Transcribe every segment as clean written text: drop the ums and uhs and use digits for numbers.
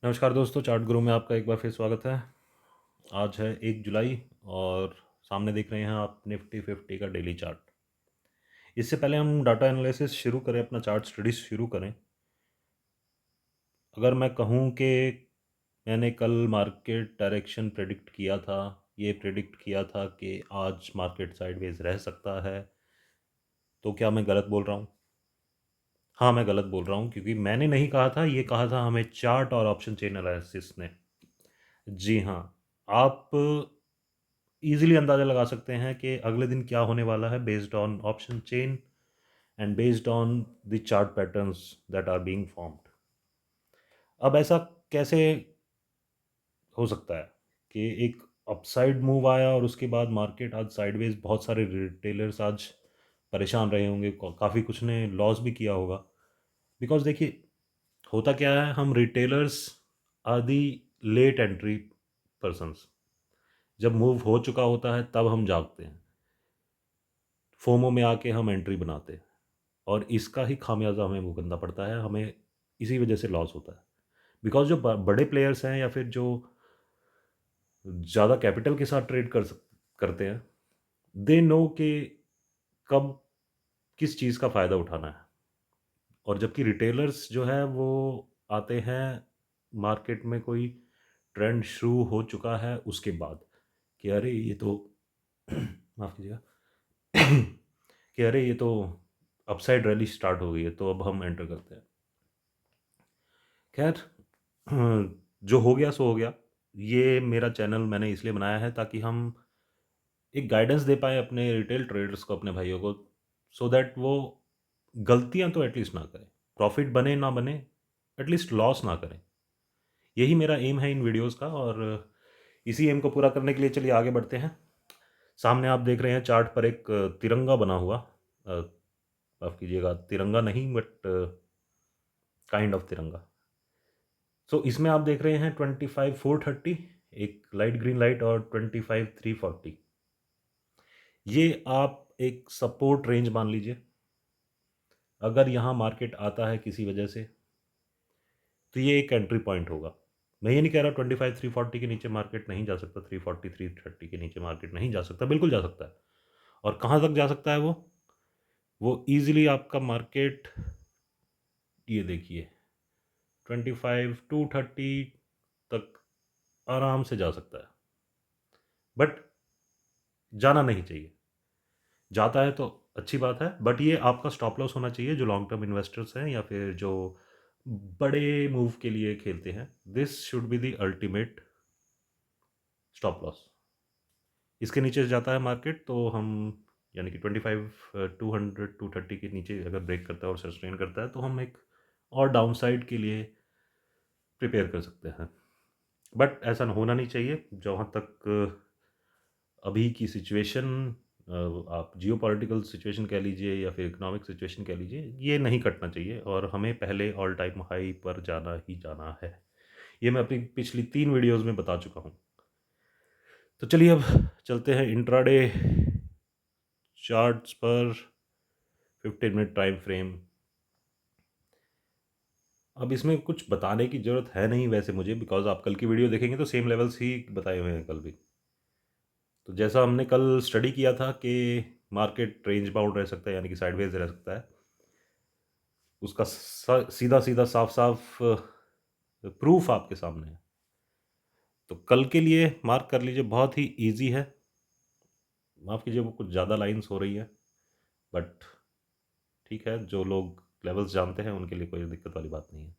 नमस्कार दोस्तों, चार्ट गुरु में आपका एक बार फिर स्वागत है। आज है 1 जुलाई और सामने देख रहे हैं आप निफ्टी 50 का डेली चार्ट। इससे पहले हम डाटा एनालिसिस शुरू करें, अपना चार्ट स्टडीज शुरू करें, अगर मैं कहूँ कि मैंने कल मार्केट डायरेक्शन प्रेडिक्ट किया था, ये प्रेडिक्ट किया था कि आज मार्केट साइडवेज रह सकता है, तो क्या मैं गलत बोल रहा हूँ? हाँ, मैं गलत बोल रहा हूँ, क्योंकि मैंने नहीं कहा था, ये कहा था हमें चार्ट और ऑप्शन चेन एनालिसिस ने। जी हाँ, आप इजीली अंदाज़ा लगा सकते हैं कि अगले दिन क्या होने वाला है based on option chain and based on the chart patterns that are being formed. अब ऐसा कैसे हो सकता है कि एक अपसाइड मूव आया और उसके बाद मार्केट आज साइडवेज, बहुत सारे रिटेलर्स आज परेशान रहे होंगे, काफ़ी कुछ ने लॉस भी किया होगा। बिकॉज देखिए, होता क्या है, हम retailers are the late entry persons. जब मूव हो चुका होता है तब हम जागते हैं, फोमो में आके हम एंट्री बनाते हैं, और इसका ही खामियाजा हमें भुगतना पड़ता है, हमें इसी वजह से लॉस होता है। बिकॉज जो बड़े प्लेयर्स हैं या फिर जो ज़्यादा कैपिटल के साथ ट्रेड करते हैं, दे नो कि कब किस चीज़ का फ़ायदा उठाना है। और जबकि रिटेलर्स जो है वो आते हैं मार्केट में, कोई ट्रेंड शुरू हो चुका है उसके बाद, कि अरे ये तो माफ़ कीजिएगा कि अरे ये तो अपसाइड रैली स्टार्ट हो गई है, तो अब हम एंटर करते हैं। खैर, जो हो गया सो हो गया। ये मेरा चैनल मैंने इसलिए बनाया है ताकि हम एक गाइडेंस दे पाएँ अपने रिटेल ट्रेडर्स को, अपने भाइयों को, सो दैट वो गलतियाँ तो एटलीस्ट ना करें। प्रॉफ़िट बने ना बने, एटलीस्ट लॉस ना करें। यही मेरा एम है इन वीडियोज़ का, और इसी एम को पूरा करने के लिए चलिए आगे बढ़ते हैं। सामने आप देख रहे हैं चार्ट पर एक तिरंगा बना हुआ, माफ़ कीजिएगा, तिरंगा नहीं बट काइंड ऑफ तिरंगा। सो इसमें आप देख रहे हैं 25,430, एक लाइट ग्रीन लाइट, और 25,340। ये आप एक सपोर्ट रेंज मान लीजिए। अगर यहाँ मार्केट आता है किसी वजह से, तो ये एक एंट्री पॉइंट होगा। मैं ये नहीं कह रहा 25,340 के नीचे मार्केट नहीं जा सकता, 340 330 के नीचे मार्केट नहीं जा सकता, बिल्कुल जा सकता है। और कहाँ तक जा सकता है वो ईजिली आपका मार्केट, ये देखिए, 25,230 तक आराम से जा सकता है। बट जाना नहीं चाहिए। जाता है तो अच्छी बात है, बट ये आपका स्टॉप लॉस होना चाहिए, जो लॉन्ग टर्म इन्वेस्टर्स हैं या फिर जो बड़े मूव के लिए खेलते हैं। This should be the ultimate stop loss. इसके नीचे जाता है मार्केट तो हम, यानी कि 25,200 230 के नीचे अगर ब्रेक करता है और सस्टेन करता है, तो हम एक और डाउनसाइड के लिए प्रिपेयर कर सकते हैं। बट ऐसा होना नहीं चाहिए। जहाँ तक अभी की सिचुएशन, आप जियोपॉलिटिकल सिचुएशन कह लीजिए या फिर इकोनॉमिक सिचुएशन कह लीजिए, ये नहीं कटना चाहिए, और हमें पहले ऑल टाइम हाई पर जाना ही जाना है। ये मैं अपनी पिछली 3 वीडियोज़ में बता चुका हूँ। तो चलिए अब चलते हैं इंट्राडे चार्ट्स पर, 15 मिनट टाइम फ्रेम। अब इसमें कुछ बताने की ज़रूरत है नहीं वैसे मुझे, बिकॉज आप कल की वीडियो देखेंगे तो सेम लेवल्स ही बताए हुए हैं कल भी। तो जैसा हमने कल स्टडी किया था कि मार्केट रेंज बाउंड रह सकता है, यानी कि साइडवेज रह सकता है, उसका सीधा सीधा साफ साफ प्रूफ आपके सामने है। तो कल के लिए मार्क कर लीजिए, बहुत ही इजी है। माफ़ कीजिए, वो कुछ ज़्यादा लाइंस हो रही है, बट ठीक है, जो लोग लेवल्स जानते हैं उनके लिए कोई दिक्कत वाली बात नहीं है।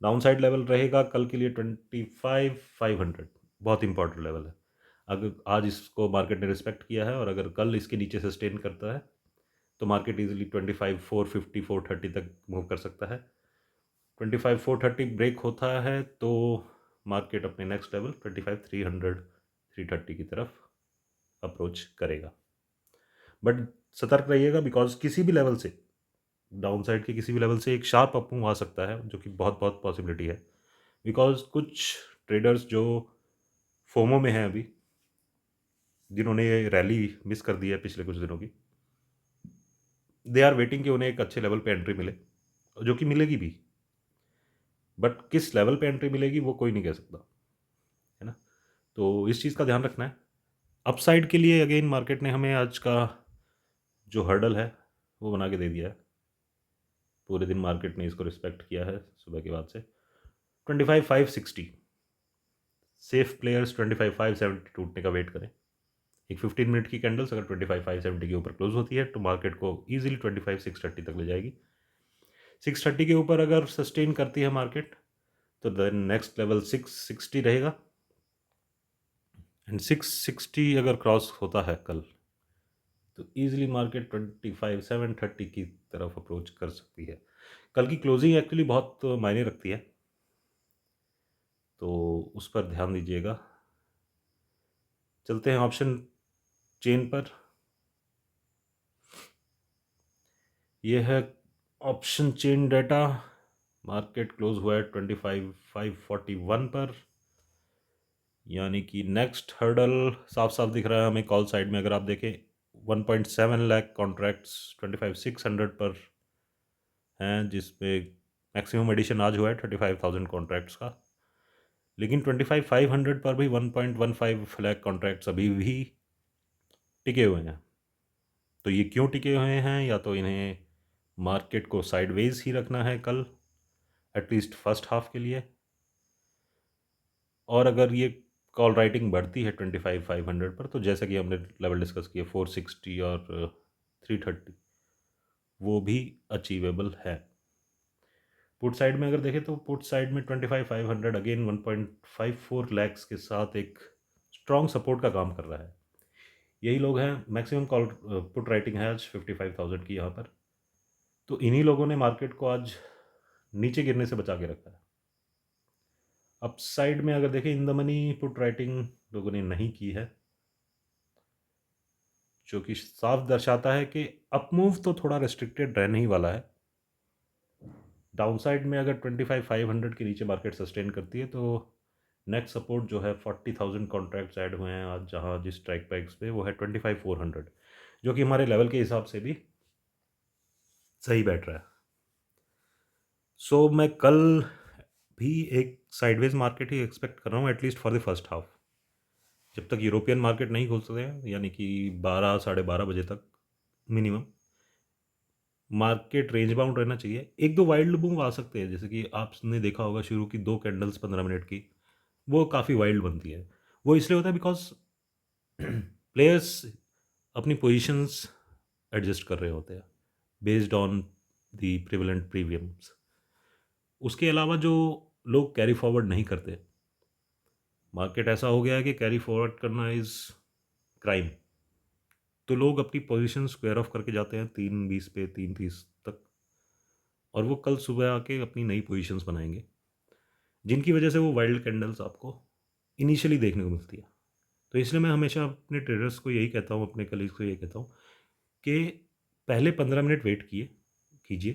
डाउन साइड लेवल रहेगा कल के लिए 25,500, बहुत इंपॉर्टेंट लेवल है। अगर आज इसको मार्केट ने रिस्पेक्ट किया है और अगर कल इसके नीचे सस्टेन करता है, तो मार्केट इजीली 25,450 430 तक मूव कर सकता है। 25,430 ब्रेक होता है तो मार्केट अपने नेक्स्ट लेवल 25,300 330 की तरफ अप्रोच करेगा। बट सतर्क रहिएगा, बिकॉज किसी भी लेवल से, डाउन साइड के किसी भी लेवल से एक शार्प अप मूव आ सकता है, जो कि बहुत बहुत पॉसिबिलिटी है। बिकॉज कुछ ट्रेडर्स जो फोमो में हैं अभी, जिन्होंने ये रैली मिस कर दी है पिछले कुछ दिनों की, दे आर वेटिंग कि उन्हें एक अच्छे लेवल पे एंट्री मिले, जो कि मिलेगी भी। बट किस लेवल पे एंट्री मिलेगी वो कोई नहीं कह सकता, है ना? तो इस चीज़ का ध्यान रखना है। अपसाइड के लिए अगेन मार्केट ने हमें आज का जो हर्डल है वो बना के दे दिया है। पूरे दिन मार्केट ने इसको रिस्पेक्ट किया है सुबह के बाद से। 25,560 सेफ प्लेयर्स 25,570 टूटने का वेट करें। एक 15 मिनट की कैंडल्स अगर 25,570 के ऊपर क्लोज होती है तो मार्केट को इजीली 25,630 तक ले जाएगी। 630 के ऊपर अगर सस्टेन करती है मार्केट तो देन नेक्स्ट लेवल 660 रहेगा, एंड 660 अगर क्रॉस होता है कल तो इजीली मार्केट 25,730 की तरफ अप्रोच कर सकती है। कल की क्लोजिंग एक्चुअली बहुत मायने रखती है, तो उस पर ध्यान दीजिएगा। चलते हैं ऑप्शन चेन पर। यह है option chain data. Market close हुआ है 25,541 पर, यानी कि नेक्स्ट हर्डल साफ साफ दिख रहा है हमें कॉल साइड में। अगर आप देखें 1.7 लाख कॉन्ट्रैक्ट्स 25,600 पर हैं, जिसमें मैक्सिमम एडिशन आज हुआ है 35,000 कॉन्ट्रैक्ट्स का। लेकिन 25,500 पर भी 1.15 लाख कॉन्ट्रैक्ट्स अभी भी टिके हुए हैं। तो ये क्यों टिके हुए हैं? या तो इन्हें मार्केट को साइडवेज ही रखना है कल, एटलीस्ट फर्स्ट हाफ के लिए, और अगर ये कॉल राइटिंग बढ़ती है 25,500 पर तो जैसे कि हमने लेवल डिस्कस किया 460 और 330 वो भी अचीवेबल है। पुट साइड में अगर देखें तो पुट साइड में 25,500 अगेन 1.54 लैक्स के साथ एक स्ट्रॉन्ग सपोर्ट का काम कर रहा है। यही लोग हैं, मैक्सिमम कॉल पुट राइटिंग है आज 55,000 की यहाँ पर। तो इन्हीं लोगों ने मार्केट को आज नीचे गिरने से बचा के रखा है। अप साइड में अगर देखें in the money put writing लोगों ने नहीं की है, जो कि साफ दर्शाता है कि अप मूव तो थोड़ा रेस्ट्रिक्टेड रहने ही वाला है। डाउनसाइड में अगर 25,500 के नीचे मार्केट सस्टेन करती है तो नेक्स्ट सपोर्ट जो है 40,000 कॉन्ट्रैक्ट्स ऐड हुए हैं आज, जहां जिस स्ट्राइक प्राइस पे वो है 25,400, जो कि हमारे लेवल के हिसाब से भी सही बैठ रहा है। सो मैं कल भी एक साइडवेज मार्केट ही एक्सपेक्ट कर रहा हूँ at least for the first half, जब तक यूरोपियन मार्केट नहीं खुलते हैं, यानी कि 12 साढ़े 12 बजे तक मिनिमम मार्केट रेंज बाउंड रहना चाहिए। एक दो वाइल्ड मूव आ सकते हैं, जैसे कि आपने देखा होगा शुरू की 2 कैंडल्स 15 मिनट की वो काफ़ी वाइल्ड बनती है। वो इसलिए होता है बिकॉज प्लेयर्स अपनी पोजीशंस एडजस्ट कर रहे होते हैं based on the prevalent premiums. उसके अलावा जो लोग कैरी फॉरवर्ड नहीं करते, मार्केट ऐसा हो गया है कि कैरी फॉरवर्ड करना इज़ क्राइम। तो लोग अपनी पोजीशन स्क्वायर ऑफ करके जाते हैं 3:20 पे 3:30 तक, और वो कल सुबह आके अपनी नई पोजीशंस बनाएंगे, जिनकी वजह से वो वाइल्ड कैंडल्स आपको इनिशियली देखने को मिलती है। तो इसलिए मैं हमेशा अपने ट्रेडर्स को यही कहता हूँ, अपने कलीग्स को यही कहता हूँ कि पहले 15 मिनट वेट कीजिए,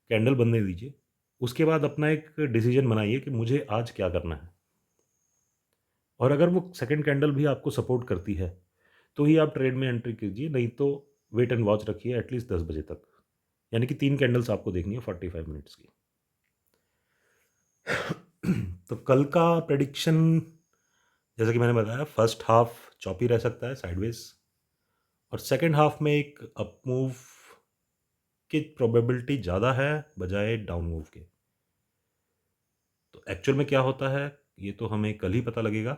कैंडल बनने दीजिए, उसके बाद अपना एक डिसीजन बनाइए कि मुझे आज क्या करना है। और अगर वो सेकंड कैंडल भी आपको सपोर्ट करती है तो ही आप ट्रेड में एंट्री कीजिए, नहीं तो वेट एंड वॉच रखिए एटलीस्ट 10 बजे तक, यानी कि 3 कैंडल्स आपको देखनी है 45 मिनट्स की। तो कल का प्रेडिक्शन जैसा कि मैंने बताया, फर्स्ट हाफ चॉपी रह सकता है साइडवेज, और सेकंड हाफ में एक अप मूव की प्रोबेबिलिटी ज़्यादा है बजाय डाउन मूव के। तो एक्चुअल में क्या होता है ये तो हमें कल ही पता लगेगा।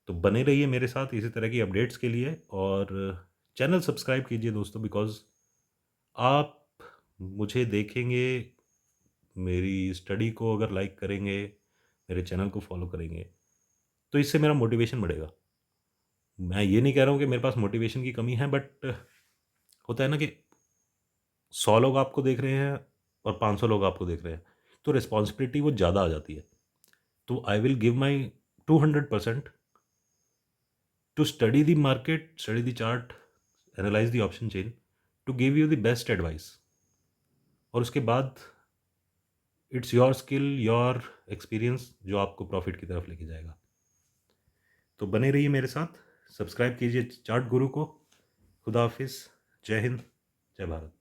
तो बने रहिए मेरे साथ इसी तरह की अपडेट्स के लिए, और चैनल सब्सक्राइब कीजिए दोस्तों, बिकॉज़ आप मुझे देखेंगे, मेरी स्टडी को अगर लाइक करेंगे, मेरे चैनल को फॉलो करेंगे, तो इससे मेरा मोटिवेशन बढ़ेगा। मैं ये नहीं कह रहा हूँ कि मेरे पास मोटिवेशन की कमी है, बट होता है ना कि 100 लोग आपको देख रहे हैं और 500 लोग आपको देख रहे हैं, तो रिस्पॉन्सिबिलिटी वो ज़्यादा आ जाती है। तो I will give my 200% to study the market, study the chart, analyse the option chain, to give you the best advice. और उसके बाद it's your skill, your experience जो आपको प्रॉफिट की तरफ लेके जाएगा। तो बने रहिए मेरे साथ, सब्सक्राइब कीजिए चार्ट गुरु को। खुदा हाफिज़, जय हिंद, जय भारत।